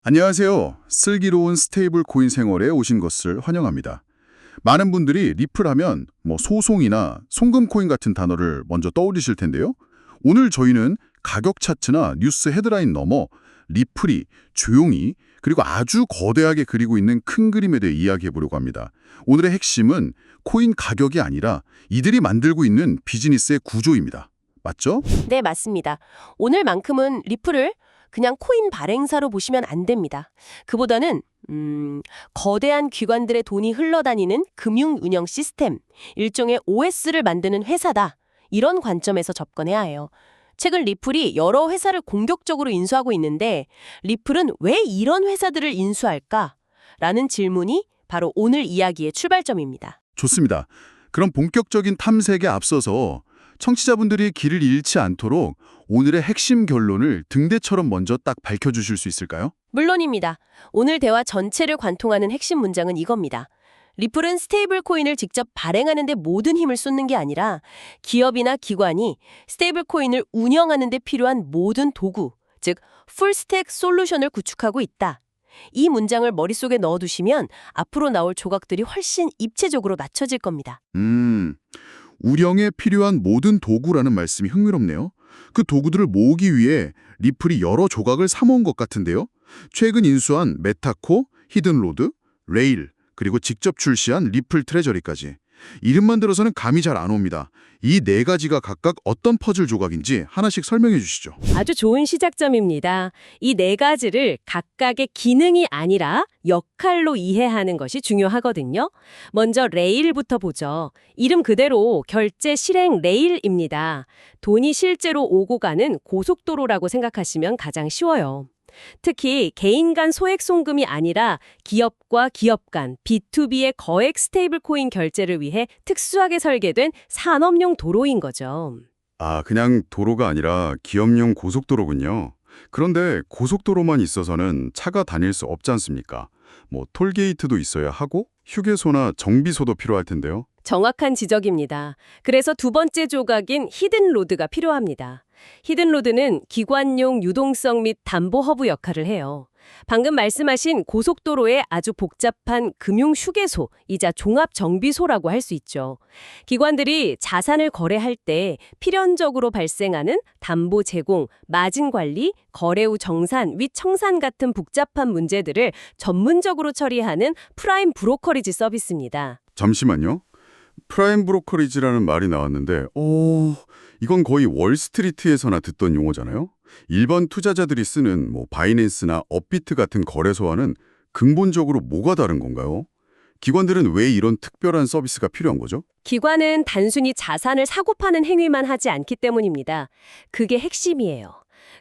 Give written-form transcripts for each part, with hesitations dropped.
안녕하세요. 슬기로운 스테이블 코인 생활에 오신 것을 환영합니다. 많은 분들이 리플 하면 소송이나 송금 코인 같은 단어를 먼저 떠올리실 텐데요. 오늘 저희는 가격 차트나 뉴스 헤드라인 넘어 리플이 조용히 그리고 아주 거대하게 그리고 있는 큰 그림에 대해 이야기해 보려고 합니다. 오늘의 핵심은 코인 가격이 아니라 이들이 만들고 있는 비즈니스의 구조입니다. 맞죠? 네, 맞습니다. 오늘만큼은 리플을 그냥 코인 발행사로 보시면 안 됩니다. 그보다는 거대한 기관들의 돈이 흘러다니는 금융 운영 시스템, 일종의 OS를 만드는 회사다. 이런 관점에서 접근해야 해요. 최근 리플이 여러 회사를 공격적으로 인수하고 있는데 리플은 왜 이런 회사들을 인수할까? 라는 질문이 바로 오늘 이야기의 출발점입니다. 좋습니다. 그럼 본격적인 탐색에 앞서서 청취자분들이 길을 잃지 않도록 오늘의 핵심 결론을 등대처럼 먼저 딱 밝혀주실 수 있을까요? 물론입니다. 오늘 대화 전체를 관통하는 핵심 문장은 이겁니다. 리플은 스테이블 코인을 직접 발행하는 데 모든 힘을 쏟는 게 아니라 기업이나 기관이 스테이블 코인을 운영하는 데 필요한 모든 도구, 즉 풀스택 솔루션을 구축하고 있다. 이 문장을 머릿속에 넣어두시면 앞으로 나올 조각들이 훨씬 입체적으로 맞춰질 겁니다. 우령에 필요한 모든 도구라는 말씀이 흥미롭네요. 그 도구들을 모으기 위해 리플이 여러 조각을 사모은 것 같은데요. 최근 인수한 메타코, 히든로드, 레일, 그리고 직접 출시한 리플 트레저리까지. 이름만 들어서는 감이 잘 안 옵니다. 이 네 가지가 각각 어떤 퍼즐 조각인지 하나씩 설명해 주시죠. 아주 좋은 시작점입니다. 이 네 가지를 각각의 기능이 아니라 역할로 이해하는 것이 중요하거든요. 먼저 레일부터 보죠. 이름 그대로 결제 실행 레일입니다. 돈이 실제로 오고 가는 고속도로라고 생각하시면 가장 쉬워요. 특히 개인 간 소액 송금이 아니라 기업과 기업 간 B2B의 거액 스테이블 코인 결제를 위해 특수하게 설계된 산업용 도로인 거죠. 아, 그냥 도로가 아니라 기업용 고속도로군요. 그런데 고속도로만 있어서는 차가 다닐 수 없지 않습니까? 톨게이트도 있어야 하고 휴게소나 정비소도 필요할 텐데요. 정확한 지적입니다. 그래서 두 번째 조각인 히든로드가 필요합니다. 히든로드는 기관용 유동성 및 담보 허브 역할을 해요. 방금 말씀하신 고속도로의 아주 복잡한 금융 휴게소이자 종합 정비소라고 할 수 있죠. 기관들이 자산을 거래할 때 필연적으로 발생하는 담보 제공, 마진 관리, 거래 후 정산 및 청산 같은 복잡한 문제들을 전문적으로 처리하는 프라임 브로커리지 서비스입니다. 잠시만요. 프라임 브로커리지라는 말이 나왔는데, 이건 거의 월스트리트에서나 듣던 용어잖아요. 일반 투자자들이 쓰는 바이낸스나 업비트 같은 거래소와는 근본적으로 뭐가 다른 건가요? 기관들은 왜 이런 특별한 서비스가 필요한 거죠? 기관은 단순히 자산을 사고 파는 행위만 하지 않기 때문입니다. 그게 핵심이에요.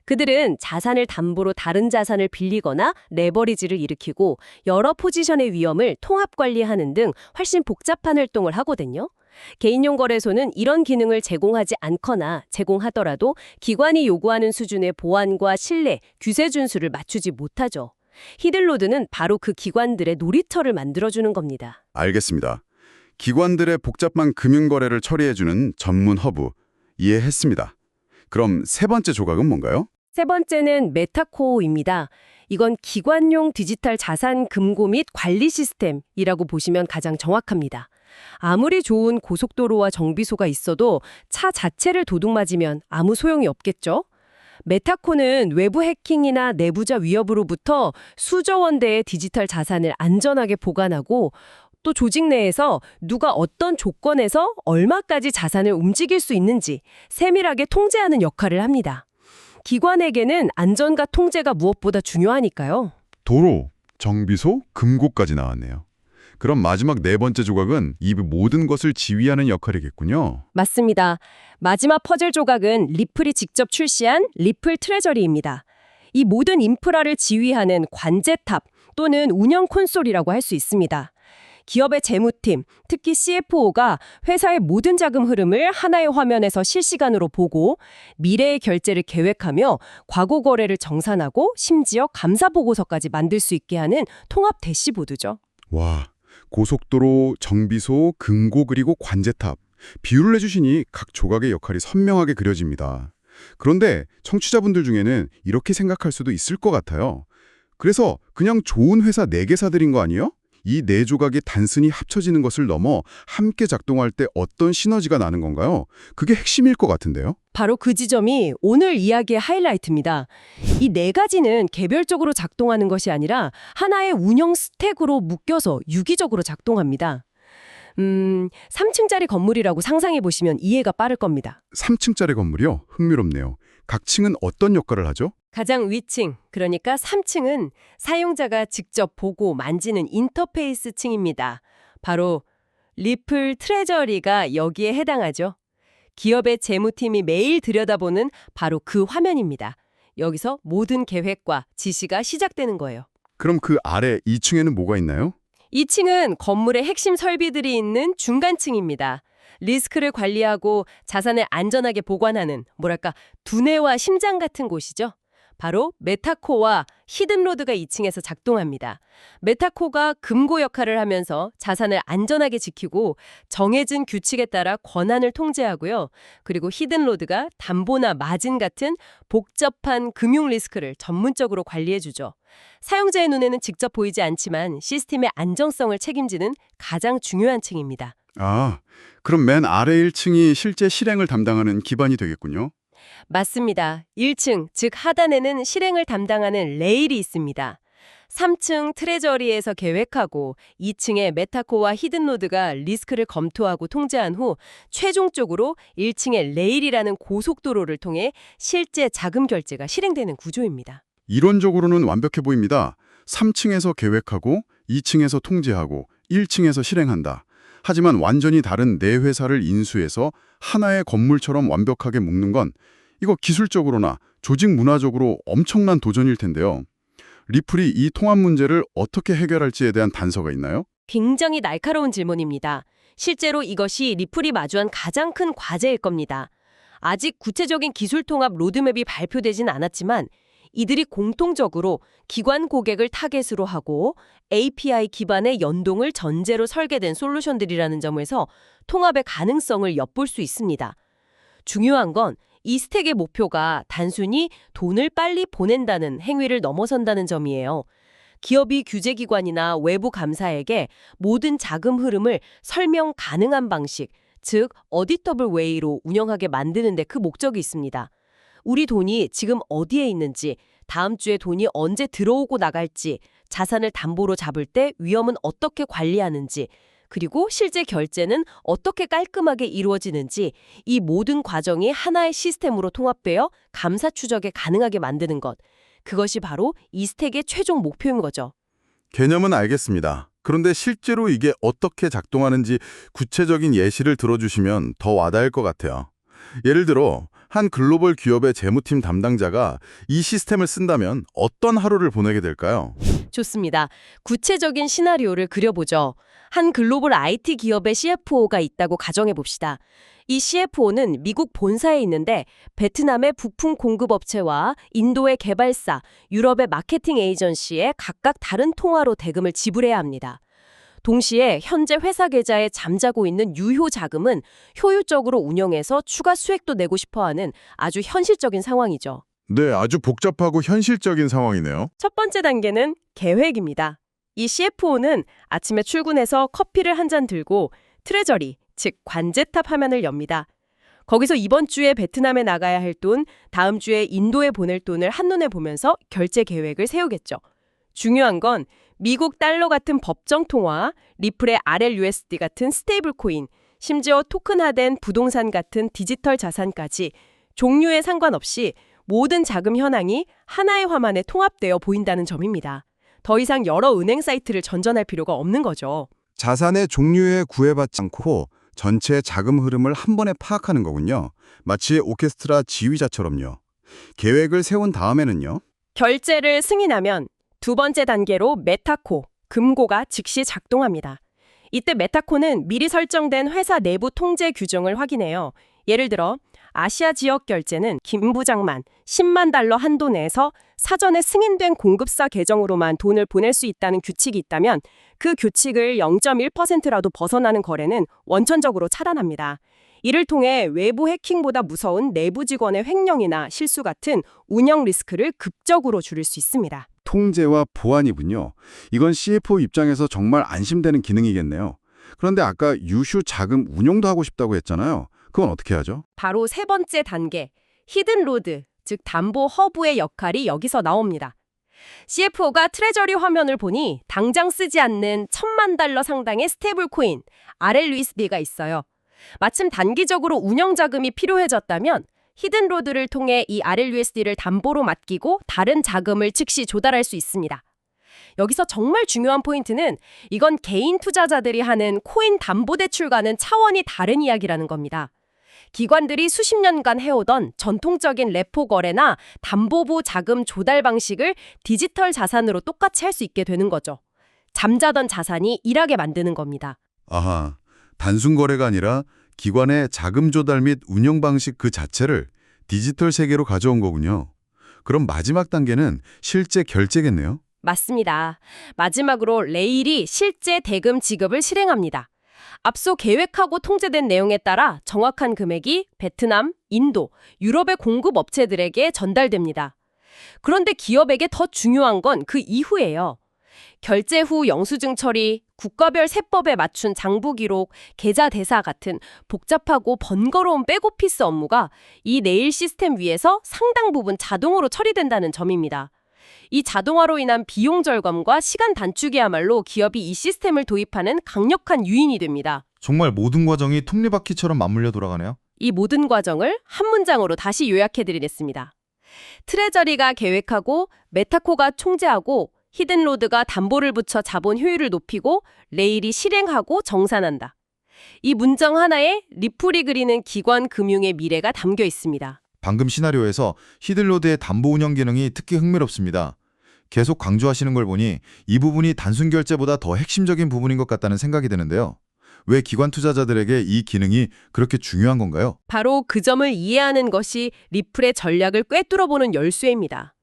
그들은 자산을 담보로 다른 자산을 빌리거나 레버리지를 일으키고 여러 포지션의 위험을 통합 관리하는 등 훨씬 복잡한 활동을 하거든요. 개인용 거래소는 이런 기능을 제공하지 않거나 제공하더라도 기관이 요구하는 수준의 보안과 신뢰, 규제 준수를 맞추지 못하죠. 히든로드는 바로 그 기관들의 놀이터를 만들어주는 겁니다. 알겠습니다. 기관들의 복잡한 금융거래를 처리해주는 전문 허브, 이해했습니다. 그럼 세 번째 조각은 뭔가요? 세 번째는 메타코어입니다. 이건 기관용 디지털 자산 금고 및 관리 시스템이라고 보시면 가장 정확합니다. 아무리 좋은 고속도로와 정비소가 있어도 차 자체를 도둑맞으면 아무 소용이 없겠죠? 메타코는 외부 해킹이나 내부자 위협으로부터 수조 원대의 디지털 자산을 안전하게 보관하고 또 조직 내에서 누가 어떤 조건에서 얼마까지 자산을 움직일 수 있는지 세밀하게 통제하는 역할을 합니다. 기관에게는 안전과 통제가 무엇보다 중요하니까요. 도로, 정비소, 금고까지 나왔네요. 그럼 마지막 네 번째 조각은 이 모든 것을 지휘하는 역할이겠군요. 맞습니다. 마지막 퍼즐 조각은 리플이 직접 출시한 리플 트레저리입니다. 이 모든 인프라를 지휘하는 관제탑 또는 운영 콘솔이라고 할 수 있습니다. 기업의 재무팀, 특히 CFO가 회사의 모든 자금 흐름을 하나의 화면에서 실시간으로 보고 미래의 결제를 계획하며 과거 거래를 정산하고 심지어 감사 보고서까지 만들 수 있게 하는 통합 대시보드죠. 와, 고속도로, 정비소, 금고 그리고 관제탑. 비유를 해주시니 각 조각의 역할이 선명하게 그려집니다. 그런데 청취자분들 중에는 이렇게 생각할 수도 있을 것 같아요. 그래서 그냥 좋은 회사 4개 사들인 거 아니에요? 이 네 조각이 단순히 합쳐지는 것을 넘어 함께 작동할 때 어떤 시너지가 나는 건가요? 그게 핵심일 것 같은데요. 바로 그 지점이 오늘 이야기의 하이라이트입니다. 이 네 가지는 개별적으로 작동하는 것이 아니라 하나의 운영 스택으로 묶여서 유기적으로 작동합니다. 3층짜리 건물이라고 상상해 보시면 이해가 빠를 겁니다. 3층짜리 건물이요? 흥미롭네요. 각 층은 어떤 역할을 하죠? 가장 위층, 그러니까 3층은 사용자가 직접 보고 만지는 인터페이스 층입니다. 바로 리플 트레저리가 여기에 해당하죠. 기업의 재무팀이 매일 들여다보는 바로 그 화면입니다. 여기서 모든 계획과 지시가 시작되는 거예요. 그럼 그 아래 2층에는 뭐가 있나요? 2층은 건물의 핵심 설비들이 있는 중간층입니다. 리스크를 관리하고 자산을 안전하게 보관하는 뭐랄까 두뇌와 심장 같은 곳이죠. 바로 메타코어와 히든로드가 2층에서 작동합니다. 메타코어가 금고 역할을 하면서 자산을 안전하게 지키고 정해진 규칙에 따라 권한을 통제하고요. 그리고 히든로드가 담보나 마진 같은 복잡한 금융 리스크를 전문적으로 관리해주죠. 사용자의 눈에는 직접 보이지 않지만 시스템의 안정성을 책임지는 가장 중요한 층입니다. 아, 그럼 맨 아래 1층이 실제 실행을 담당하는 기반이 되겠군요. 맞습니다. 1층, 즉 하단에는 실행을 담당하는 레일이 있습니다. 3층 트레저리에서 계획하고 2층의 메타코어와 히든노드가 리스크를 검토하고 통제한 후 최종적으로 1층의 레일이라는 고속도로를 통해 실제 자금 결제가 실행되는 구조입니다. 이론적으로는 완벽해 보입니다. 3층에서 계획하고 2층에서 통제하고 1층에서 실행한다. 하지만 완전히 다른 네 회사를 인수해서 하나의 건물처럼 완벽하게 묶는 건 이거 기술적으로나 조직 문화적으로 엄청난 도전일 텐데요. 리플이 이 통합 문제를 어떻게 해결할지에 대한 단서가 있나요? 굉장히 날카로운 질문입니다. 실제로 이것이 리플이 마주한 가장 큰 과제일 겁니다. 아직 구체적인 기술 통합 로드맵이 발표되진 않았지만 이들이 공통적으로 기관 고객을 타겟으로 하고 API 기반의 연동을 전제로 설계된 솔루션들이라는 점에서 통합의 가능성을 엿볼 수 있습니다. 중요한 건 이 스택의 목표가 단순히 돈을 빨리 보낸다는 행위를 넘어선다는 점이에요. 기업이 규제기관이나 외부 감사에게 모든 자금 흐름을 설명 가능한 방식, 즉 어디터블 웨이로 운영하게 만드는 데 그 목적이 있습니다. 우리 돈이 지금 어디에 있는지, 다음 주에 돈이 언제 들어오고 나갈지, 자산을 담보로 잡을 때 위험은 어떻게 관리하는지, 그리고 실제 결제는 어떻게 깔끔하게 이루어지는지 이 모든 과정이 하나의 시스템으로 통합되어 감사 추적에 가능하게 만드는 것. 그것이 바로 이 스택의 최종 목표인 거죠. 개념은 알겠습니다. 그런데 실제로 이게 어떻게 작동하는지 구체적인 예시를 들어주시면 더 와닿을 것 같아요. 예를 들어 한 글로벌 기업의 재무팀 담당자가 이 시스템을 쓴다면 어떤 하루를 보내게 될까요? 좋습니다. 구체적인 시나리오를 그려보죠. 한 글로벌 IT 기업의 CFO가 있다고 가정해 봅시다. 이 CFO는 미국 본사에 있는데 베트남의 부품 공급업체와 인도의 개발사, 유럽의 마케팅 에이전시에 각각 다른 통화로 대금을 지불해야 합니다. 동시에 현재 회사 계좌에 잠자고 있는 유효 자금은 효율적으로 운영해서 추가 수익도 내고 싶어하는 아주 현실적인 상황이죠. 네, 아주 복잡하고 현실적인 상황이네요. 첫 번째 단계는 계획입니다. 이 CFO는 아침에 출근해서 커피를 한 잔 들고 트레저리, 즉 관제탑 화면을 엽니다. 거기서 이번 주에 베트남에 나가야 할 돈, 다음 주에 인도에 보낼 돈을 한눈에 보면서 결제 계획을 세우겠죠. 중요한 건 미국 달러 같은 법정 통화, 리플의 RLUSD 같은 스테이블 코인, 심지어 토큰화된 부동산 같은 디지털 자산까지 종류에 상관없이 모든 자금 현황이 하나의 화면에 통합되어 보인다는 점입니다. 더 이상 여러 은행 사이트를 전전할 필요가 없는 거죠. 자산의 종류에 구애받지 않고 전체 자금 흐름을 한 번에 파악하는 거군요. 마치 오케스트라 지휘자처럼요. 계획을 세운 다음에는요. 결제를 승인하면 두 번째 단계로 메타코, 금고가 즉시 작동합니다. 이때 메타코는 미리 설정된 회사 내부 통제 규정을 확인해요. 예를 들어 아시아 지역 결제는 김 부장만 10만 달러 한도 내에서 사전에 승인된 공급사 계정으로만 돈을 보낼 수 있다는 규칙이 있다면 그 규칙을 0.1%라도 벗어나는 거래는 원천적으로 차단합니다. 이를 통해 외부 해킹보다 무서운 내부 직원의 횡령이나 실수 같은 운영 리스크를 극적으로 줄일 수 있습니다. 통제와 보안이군요. 이건 CFO 입장에서 정말 안심되는 기능이겠네요. 그런데 아까 유슈 자금 운용도 하고 싶다고 했잖아요. 그건 어떻게 하죠? 바로 세 번째 단계, 히든 로드, 즉 담보 허브의 역할이 여기서 나옵니다. CFO가 트레저리 화면을 보니 당장 쓰지 않는 $10,000 상당의 스테이블 코인, RLUSD가 있어요. 마침 단기적으로 운영 자금이 필요해졌다면 히든 로드를 통해 이 RLUSD를 담보로 맡기고 다른 자금을 즉시 조달할 수 있습니다. 여기서 정말 중요한 포인트는 이건 개인 투자자들이 하는 코인 담보대출과는 차원이 다른 이야기라는 겁니다. 기관들이 수십 년간 해오던 전통적인 레포 거래나 담보부 자금 조달 방식을 디지털 자산으로 똑같이 할 수 있게 되는 거죠. 잠자던 자산이 일하게 만드는 겁니다. 아하, 단순 거래가 아니라 기관의 자금 조달 및 운영 방식 그 자체를 디지털 세계로 가져온 거군요. 그럼 마지막 단계는 실제 결제겠네요. 맞습니다. 마지막으로 레일이 실제 대금 지급을 실행합니다. 앞서 계획하고 통제된 내용에 따라 정확한 금액이 베트남, 인도, 유럽의 공급 업체들에게 전달됩니다. 그런데 기업에게 더 중요한 건 그 이후예요. 결제 후 영수증 처리, 국가별 세법에 맞춘 장부 기록, 계좌 대사 같은 복잡하고 번거로운 백오피스 업무가 이 네일 시스템 위에서 상당 부분 자동으로 처리된다는 점입니다. 이 자동화로 인한 비용 절감과 시간 단축이야말로 기업이 이 시스템을 도입하는 강력한 요인이 됩니다. 정말 모든 과정이 톱니바퀴처럼 맞물려 돌아가네요. 이 모든 과정을 한 문장으로 다시 요약해드리겠습니다. 트레저리가 계획하고 메타코가 총재하고 히든로드가 담보를 붙여 자본 효율을 높이고 레일이 실행하고 정산한다. 이 문장 하나에 리플이 그리는 기관 금융의 미래가 담겨 있습니다. 방금 시나리오에서 히든로드의 담보 운영 기능이 특히 흥미롭습니다. 계속 강조하시는 걸 보니 이 부분이 단순 결제보다 더 핵심적인 부분인 것 같다는 생각이 드는데요. 왜 기관 투자자들에게 이 기능이 그렇게 중요한 건가요? 바로 그 점을 이해하는 것이 리플의 전략을 꿰뚫어보는 열쇠입니다.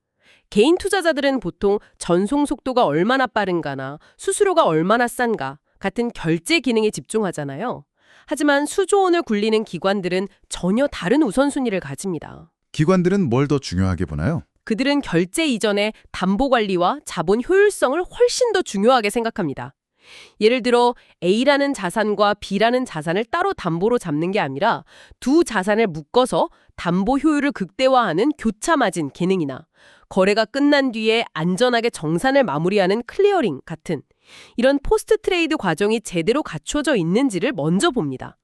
개인 투자자들은 보통 전송 속도가 얼마나 빠른가나 수수료가 얼마나 싼가 같은 결제 기능에 집중하잖아요. 하지만 수조 원을 굴리는 기관들은 전혀 다른 우선순위를 가집니다. 기관들은 뭘 더 중요하게 보나요? 그들은 결제 이전에 담보 관리와 자본 효율성을 훨씬 더 중요하게 생각합니다. 예를 들어 A라는 자산과 B라는 자산을 따로 담보로 잡는 게 아니라 두 자산을 묶어서 담보 효율을 극대화하는 교차 마진 기능이나 거래가 끝난 뒤에 안전하게 정산을 마무리하는 클리어링 같은 이런 포스트 트레이드 과정이 제대로 갖춰져 있는지를 먼저 봅니다.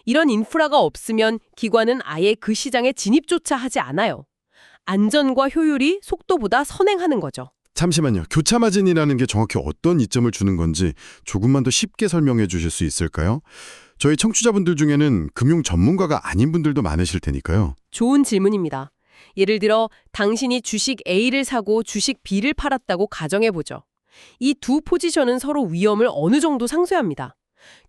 이런 인프라가 없으면 기관은 아예 그 시장에 진입조차 하지 않아요. 안전과 효율이 속도보다 선행하는 거죠. 잠시만요. 교차 마진이라는 게 정확히 어떤 이점을 주는 건지 조금만 더 쉽게 설명해 주실 수 있을까요? 저희 청취자분들 중에는 금융 전문가가 아닌 분들도 많으실 테니까요. 좋은 질문입니다. 예를 들어 당신이 주식 A를 사고 주식 B를 팔았다고 가정해보죠. 이 두 포지션은 서로 위험을 어느 정도 상쇄합니다.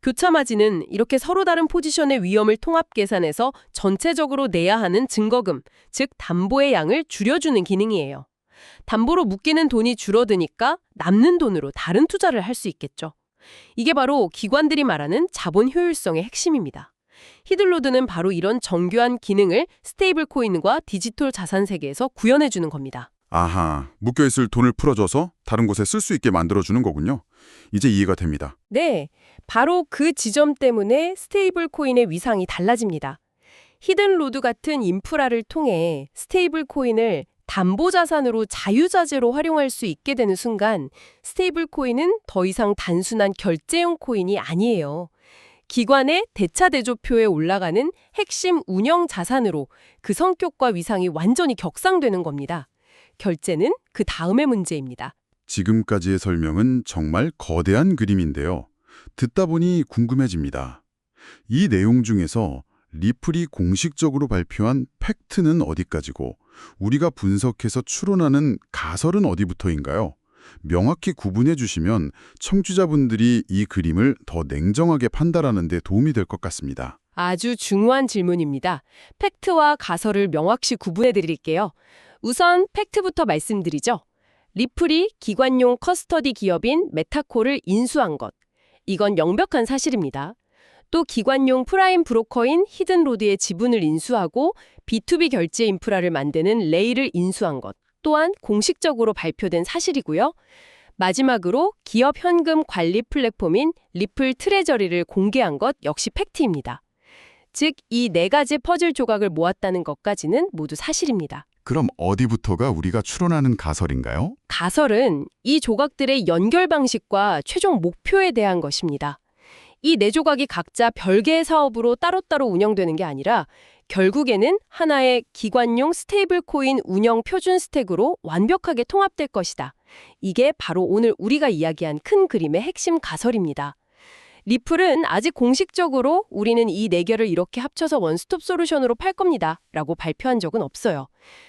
교차 마진은 이렇게 서로 다른 포지션의 위험을 통합 계산해서 전체적으로 내야 하는 증거금, 즉 담보의 양을 줄여주는 기능이에요. 담보로 묶이는 돈이 줄어드니까 남는 돈으로 다른 투자를 할 수 있겠죠. 이게 바로 기관들이 말하는 자본 효율성의 핵심입니다. 히든로드는 바로 이런 정교한 기능을 스테이블 코인과 디지털 자산 세계에서 구현해주는 겁니다. 아하, 묶여있을 돈을 풀어줘서 다른 곳에 쓸 수 있게 만들어주는 거군요. 이제 이해가 됩니다. 네, 바로 그 지점 때문에 스테이블 코인의 위상이 달라집니다. 히든로드 같은 인프라를 통해 스테이블 코인을 담보자산으로 자유자재로 활용할 수 있게 되는 순간 스테이블 코인은 더 이상 단순한 결제용 코인이 아니에요. 기관의 대차대조표에 올라가는 핵심 운영 자산으로 그 성격과 위상이 완전히 격상되는 겁니다. 결제는 그 다음의 문제입니다. 지금까지의 설명은 정말 거대한 그림인데요. 듣다 보니 궁금해집니다. 이 내용 중에서 리플이 공식적으로 발표한 팩트는 어디까지고 우리가 분석해서 추론하는 가설은 어디부터인가요? 명확히 구분해 주시면 청취자분들이 이 그림을 더 냉정하게 판단하는 데 도움이 될 것 같습니다. 아주 중요한 질문입니다. 팩트와 가설을 명확히 구분해 드릴게요. 우선 팩트부터 말씀드리죠. 리플이 기관용 커스터디 기업인 메타코를 인수한 것. 이건 명백한 사실입니다. 또 기관용 프라임 브로커인 히든로드의 지분을 인수하고 B2B 결제 인프라를 만드는 레일을 인수한 것. 또한 공식적으로 발표된 사실이고요. 마지막으로 기업 현금 관리 플랫폼인 리플 트레저리를 공개한 것 역시 팩트입니다. 즉, 이 4가지 퍼즐 조각을 모았다는 것까지는 모두 사실입니다. 그럼 어디부터가 우리가 추론하는 가설인가요? 가설은 이 조각들의 연결 방식과 최종 목표에 대한 것입니다. 이 4조각이 각자 별개의 사업으로 따로따로 운영되는 게 아니라 결국에는 하나의 기관용 스테이블 코인 운영 표준 스택으로 완벽하게 통합될 것이다. 이게 바로 오늘 우리가 이야기한 큰 그림의 핵심 가설입니다. 리플은 아직 공식적으로 우리는 이 4개를 이렇게 합쳐서 원스톱 솔루션으로 팔 겁니다. 라고 발표한 적은 없어요.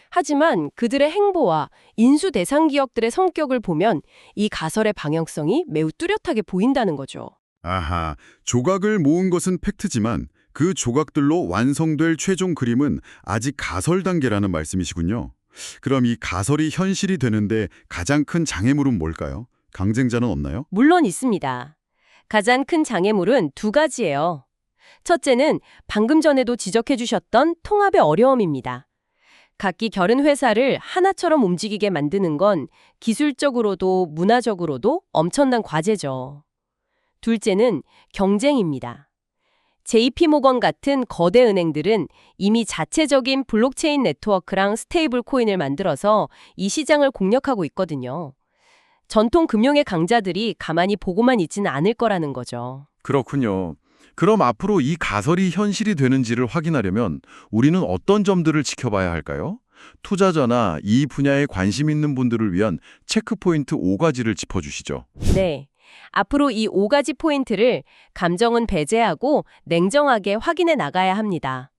하지만 그들의 행보와 인수 대상 기업들의 성격을 보면 이 가설의 방향성이 매우 뚜렷하게 보인다는 거죠. 아하, 조각을 모은 것은 팩트지만 그 조각들로 완성될 최종 그림은 아직 가설 단계라는 말씀이시군요. 그럼 이 가설이 현실이 되는데 가장 큰 장애물은 뭘까요? 경쟁자는 없나요? 물론 있습니다. 가장 큰 장애물은 2가지예요. 첫째는 방금 전에도 지적해 주셨던 통합의 어려움입니다. 각기 결은 회사를 하나처럼 움직이게 만드는 건 기술적으로도 문화적으로도 엄청난 과제죠. 둘째는 경쟁입니다. JP모건 같은 거대 은행들은 이미 자체적인 블록체인 네트워크랑 스테이블 코인을 만들어서 이 시장을 공략하고 있거든요. 전통 금융의 강자들이 가만히 보고만 있지는 않을 거라는 거죠. 그렇군요. 그럼 앞으로 이 가설이 현실이 되는지를 확인하려면 우리는 어떤 점들을 지켜봐야 할까요? 투자자나 이 분야에 관심 있는 분들을 위한 체크포인트 5가지를 짚어주시죠. 네. 앞으로 이 5가지 포인트를 감정은 배제하고 냉정하게 확인해 나가야 합니다.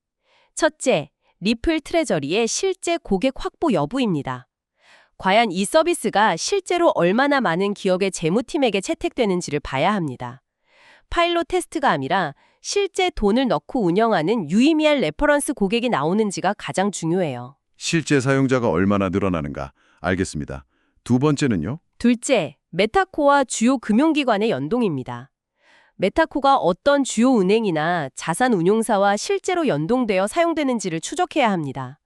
첫째, 리플 트레저리의 실제 고객 확보 여부입니다. 과연 이 서비스가 실제로 얼마나 많은 기업의 재무팀에게 채택되는지를 봐야 합니다. 파일럿 테스트가 아니라 실제 돈을 넣고 운영하는 유의미한 레퍼런스 고객이 나오는지가 가장 중요해요. 실제 사용자가 얼마나 늘어나는가 알겠습니다. 두 번째는요? 둘째, 메타코와 주요 금융기관의 연동입니다. 메타코가 어떤 주요 은행이나 자산 운용사와 실제로 연동되어 사용되는지를 추적해야 합니다.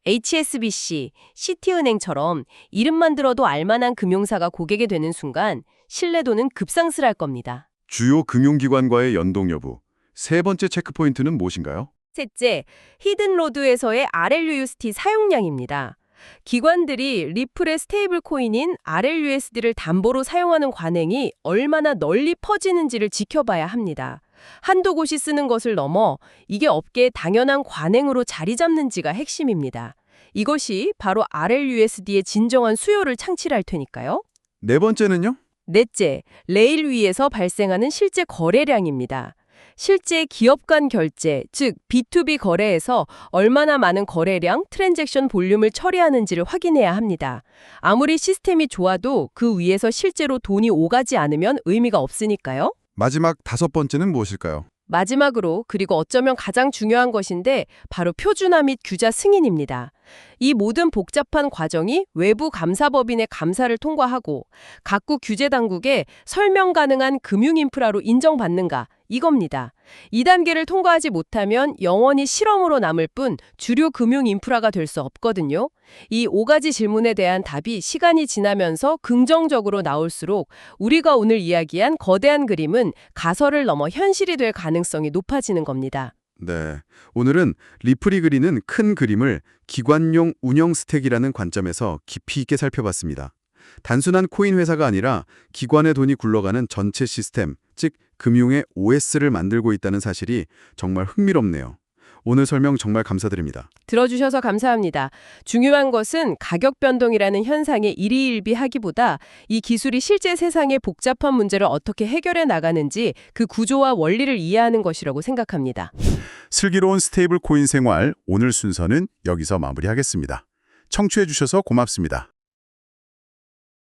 HSBC, 시티은행처럼 이름만 들어도 알만한 금융사가 고객이 되는 순간 신뢰도는 급상승할 겁니다. 주요 금융기관과의 연동 여부. 세 번째 체크포인트는 무엇인가요? 셋째, 히든로드에서의 RLUSD 사용량입니다. 기관들이 리플의 스테이블 코인인 RLUSD를 담보로 사용하는 관행이 얼마나 널리 퍼지는지를 지켜봐야 합니다. 한두 곳이 쓰는 것을 넘어 이게 업계의 당연한 관행으로 자리 잡는지가 핵심입니다. 이것이 바로 RLUSD의 진정한 수요를 창출할 테니까요. 네 번째는요? 넷째, 레일 위에서 발생하는 실제 거래량입니다. 실제 기업 간 결제, 즉 B2B 거래에서 얼마나 많은 거래량, 트랜잭션 볼륨을 처리하는지를 확인해야 합니다. 아무리 시스템이 좋아도 그 위에서 실제로 돈이 오가지 않으면 의미가 없으니까요. 마지막 5번째는 무엇일까요? 마지막으로, 그리고 어쩌면 가장 중요한 것인데 바로 표준화 및 규자 승인입니다. 이 모든 복잡한 과정이 외부 감사법인의 감사를 통과하고 각국 규제 당국에 설명 가능한 금융 인프라로 인정받는가, 이겁니다. 이 단계를 통과하지 못하면 영원히 실험으로 남을 뿐 주류 금융 인프라가 될 수 없거든요. 이 5가지 질문에 대한 답이 시간이 지나면서 긍정적으로 나올수록 우리가 오늘 이야기한 거대한 그림은 가설을 넘어 현실이 될 가능성이 높아지는 겁니다. 네, 오늘은 리플이 그리는 큰 그림을 기관용 운영 스택이라는 관점에서 깊이 있게 살펴봤습니다. 단순한 코인 회사가 아니라 기관의 돈이 굴러가는 전체 시스템, 즉 금융의 OS를 만들고 있다는 사실이 정말 흥미롭네요. 오늘 설명 정말 감사드립니다. 들어주셔서 감사합니다. 중요한 것은 가격 변동이라는 현상에 일희일비하기보다 이 기술이 실제 세상의 복잡한 문제를 어떻게 해결해 나가는지 그 구조와 원리를 이해하는 것이라고 생각합니다. 슬기로운 스테이블 코인 생활 오늘 순서는 여기서 마무리하겠습니다. 청취해 주셔서 고맙습니다.